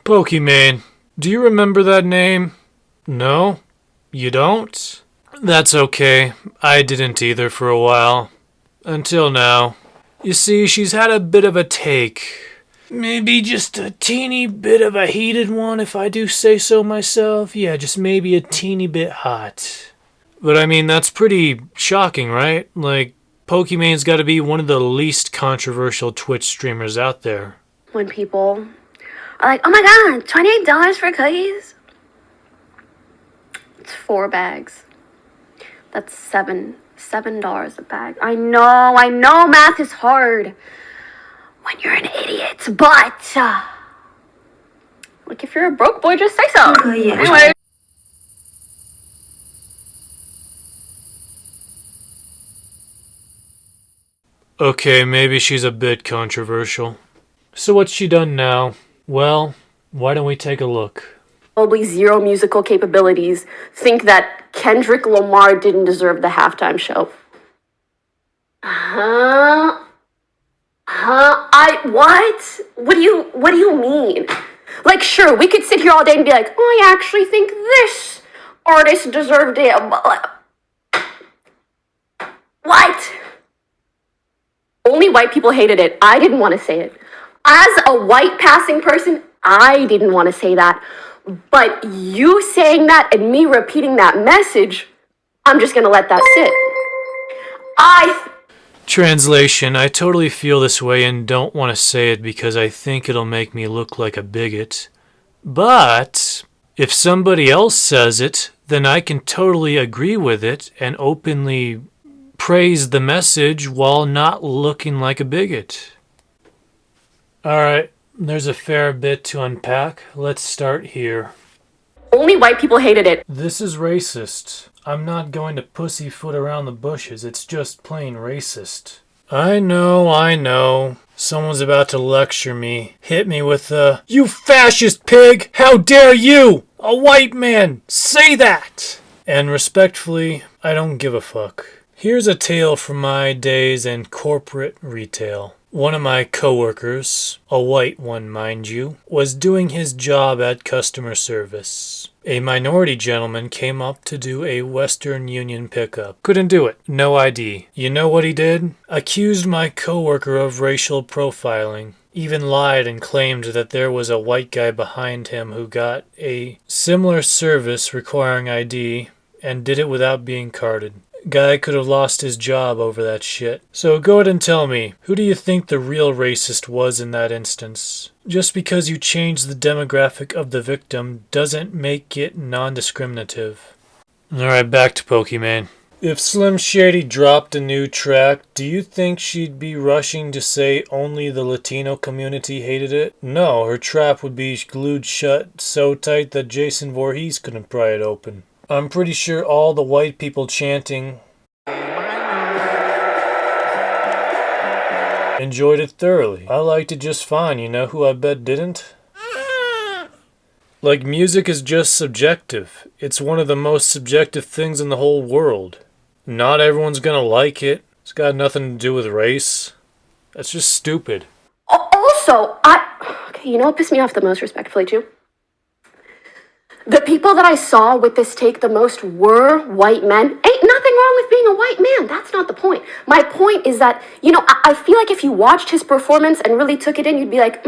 Pokimane, do you remember that name? No? You don't? That's okay. I didn't either for a while. Until now. You see, she's had a bit of a take. Maybe just a teeny bit of a heated one, if I do say so myself. Yeah, just maybe a teeny bit hot. But I mean, that's pretty shocking, right? Like, Pokimane's got to be one of the least controversial Twitch streamers out there. When people are like, oh my god, $28 for cookies? It's 4 bags. That's $7 a bag. I know math is hard when you're an idiot, but like if you're a broke boy, just say so. Yeah. Anyway. Okay, maybe she's a bit controversial. So what's she done now? Well, why don't we take a look? Probably zero musical capabilities think that Kendrick Lamar didn't deserve the halftime show. What? What do you mean? Like, sure, we could sit here all day and be like, oh, I actually think this artist deserved it. What? Only white people hated it. I didn't want to say it. As a white passing person, I didn't want to say that. But you saying that and me repeating that message, I'm just going to let that sit. Translation, I totally feel this way and don't want to say it because I think it'll make me look like a bigot. But if somebody else says it, then I can totally agree with it and openly praise the message while not looking like a bigot. Alright, there's a fair bit to unpack. Let's start here. Only white people hated it. This is racist. I'm not going to pussyfoot around the bushes. It's just plain racist. I know. Someone's about to lecture me. Hit me with the, "You fascist pig! How dare you! A white man! Say that!" And respectfully, I don't give a fuck. Here's a tale from my days in corporate retail. One of my coworkers, a white one mind you, was doing his job at customer service. A minority gentleman came up to do a Western Union pickup. Couldn't do it. No ID. You know what he did? Accused my coworker of racial profiling. Even lied and claimed that there was a white guy behind him who got a similar service requiring ID and did it without being carded. Guy could have lost his job over that shit. So go ahead and tell me, who do you think the real racist was in that instance? Just because you change the demographic of the victim doesn't make it non-discriminative. Alright, back to Pokimane. If Slim Shady dropped a new track, do you think she'd be rushing to say only the Latino community hated it? No, her trap would be glued shut so tight that Jason Voorhees couldn't pry it open. I'm pretty sure all the white people chanting enjoyed it thoroughly. I liked it just fine. You know who I bet didn't? Like, music is just subjective. It's one of the most subjective things in the whole world. Not everyone's gonna like it. It's got nothing to do with race. That's just stupid. Also, okay, you know what pissed me off the most, respectfully, too? The people that I saw with this take the most were white men. Ain't nothing wrong with being a white man. That's not the point. My point is that, I feel like if you watched his performance and really took it in, you'd be like,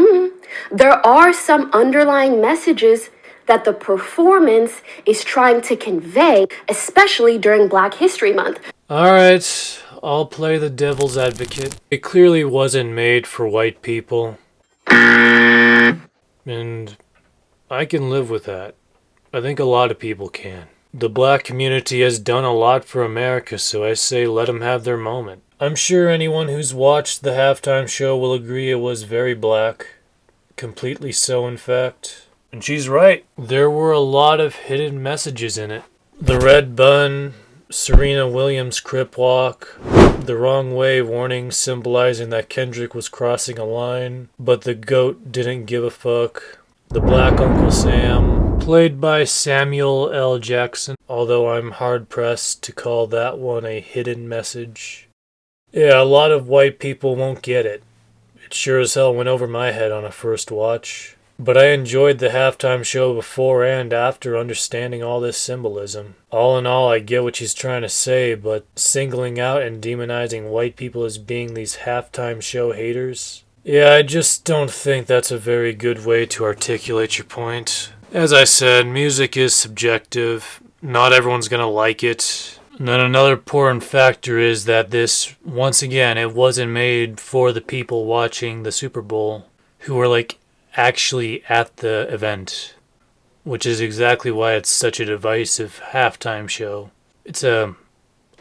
there are some underlying messages that the performance is trying to convey, especially during Black History Month. Alright, I'll play the devil's advocate. It clearly wasn't made for white people. And I can live with that. I think a lot of people can. The black community has done a lot for America, so I say let them have their moment. I'm sure anyone who's watched the halftime show will agree it was very black. Completely so, in fact. And she's right. There were a lot of hidden messages in it. The red bun, Serena Williams' crip walk, the wrong way warning symbolizing that Kendrick was crossing a line, but the GOAT didn't give a fuck. The Black Uncle Sam, played by Samuel L. Jackson, although I'm hard-pressed to call that one a hidden message. Yeah, a lot of white people won't get it. It sure as hell went over my head on a first watch. But I enjoyed the halftime show before and after understanding all this symbolism. All in all, I get what she's trying to say, but singling out and demonizing white people as being these halftime show haters? Yeah, I just don't think that's a very good way to articulate your point. As I said, music is subjective. Not everyone's gonna like it. And then another important factor is that this, once again, it wasn't made for the people watching the Super Bowl who were like actually at the event, which is exactly why it's such a divisive halftime show. It's a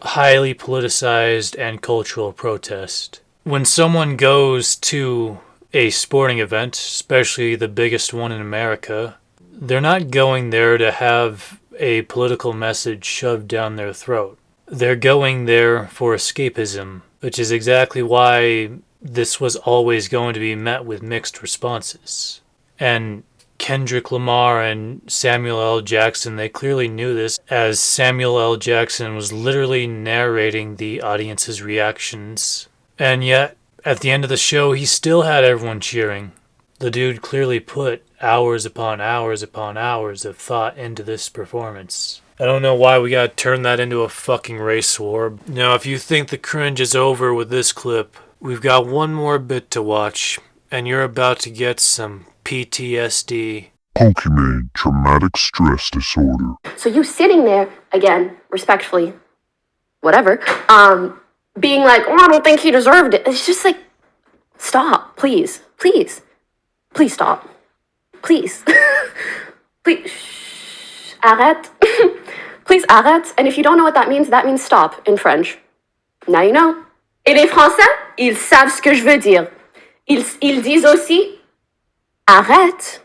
highly politicized and cultural protest. When someone goes to a sporting event, especially the biggest one in America, they're not going there to have a political message shoved down their throat. They're going there for escapism, which is exactly why this was always going to be met with mixed responses. And Kendrick Lamar and Samuel L. Jackson, they clearly knew this, as Samuel L. Jackson was literally narrating the audience's reactions. And yet, at the end of the show, he still had everyone cheering. The dude clearly put hours upon hours upon hours of thought into this performance. I don't know why we gotta turn that into a fucking race war. Now, if you think the cringe is over with this clip, we've got one more bit to watch, and you're about to get some PTSD. Pokimane traumatic stress disorder. So you sitting there, again, respectfully, whatever, being like, oh, I don't think he deserved it. It's just like, stop, please, please, please stop, please, please, shh, arrête, please arrête. And if you don't know what that means stop in French. Now you know. Et les Français, ils savent ce que je veux dire. Ils disent aussi, arrête.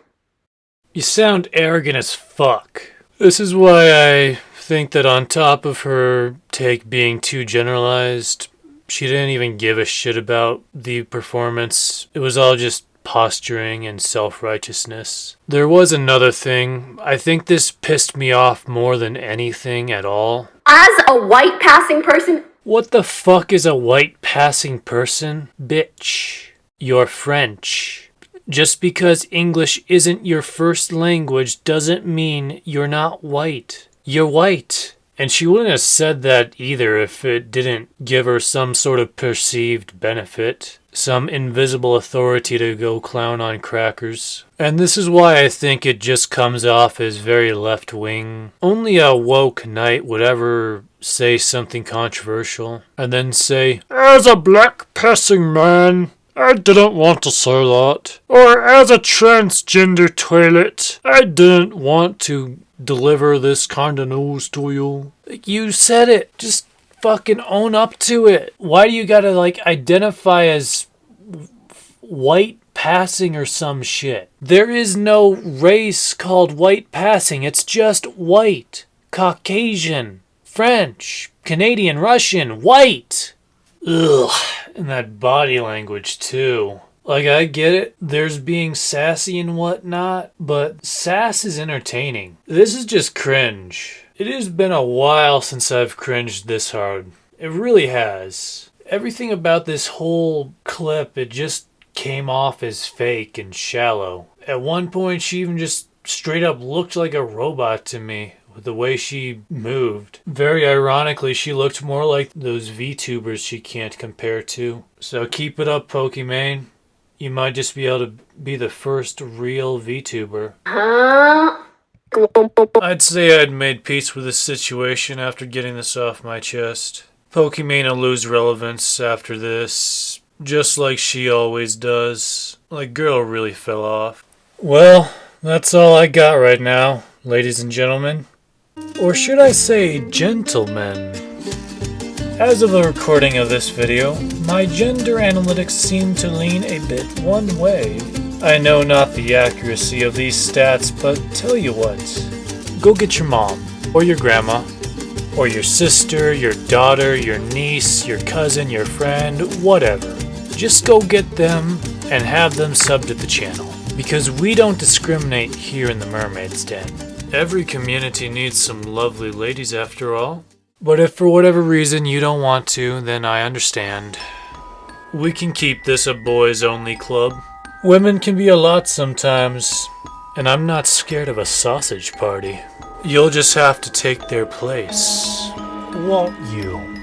You sound arrogant as fuck. This is why I think that on top of her take being too generalized, she didn't even give a shit about the performance. It was all just posturing and self-righteousness. There was another thing. I think this pissed me off more than anything at all. As a white passing person. What the fuck is a white passing person? Bitch. You're French. Just because English isn't your first language doesn't mean you're not white. You're white. And she wouldn't have said that either if it didn't give her some sort of perceived benefit. Some invisible authority to go clown on crackers. And this is why I think it just comes off as very left-wing. Only a woke knight would ever say something controversial and then say, as a black passing man, I didn't want to say that. Or as a transgender toilet, I didn't want to deliver this kind of news to you. You said it. Just fucking own up to it. Why do you gotta identify as white passing or some shit? There is no race called white passing. It's just white, Caucasian, French, Canadian, Russian, white. Ugh. And that body language too. I get it, there's being sassy and whatnot, but sass is entertaining. This is just cringe. It has been a while since I've cringed this hard. It really has. Everything about this whole clip, it just came off as fake and shallow. At one point, she even just straight up looked like a robot to me with the way she moved. Very ironically, she looked more like those VTubers she can't compare to. So keep it up, Pokimane. You might just be able to be the first real VTuber. I'd say I'd made peace with the situation after getting this off my chest. Pokimane will lose relevance after this, just like she always does. Girl really fell off. Well, that's all I got right now, ladies and gentlemen. Or should I say gentlemen? As of the recording of this video, my gender analytics seem to lean a bit one way. I know not the accuracy of these stats, but tell you what, go get your mom, or your grandma, or your sister, your daughter, your niece, your cousin, your friend, whatever. Just go get them and have them sub to the channel, because we don't discriminate here in the Mermaid's Den. Every community needs some lovely ladies after all. But if for whatever reason you don't want to, then I understand. We can keep this a boys only club. Women can be a lot sometimes, and I'm not scared of a sausage party. You'll just have to take their place, won't you?